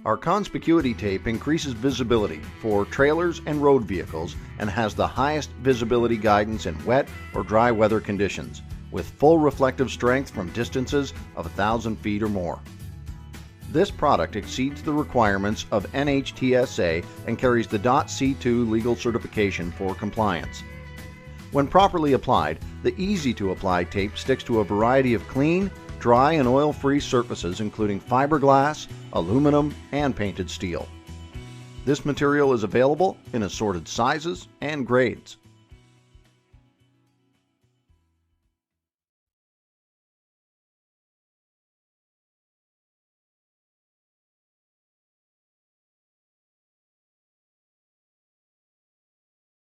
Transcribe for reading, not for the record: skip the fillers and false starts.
Our Conspiquity tape increases visibility for trailers and road vehicles and has the highest visibility guidance in wet or dry weather conditions, with full reflective strength from distances of 1,000 feet or more. This product exceeds the requirements of NHTSA and carries the .C2 legal certification for compliance. When properly applied, the easy-to-apply tape sticks to a variety of clean, dry, and oil-free surfaces including fiberglass, aluminum, and painted steel. This material is available in assorted sizes and grades.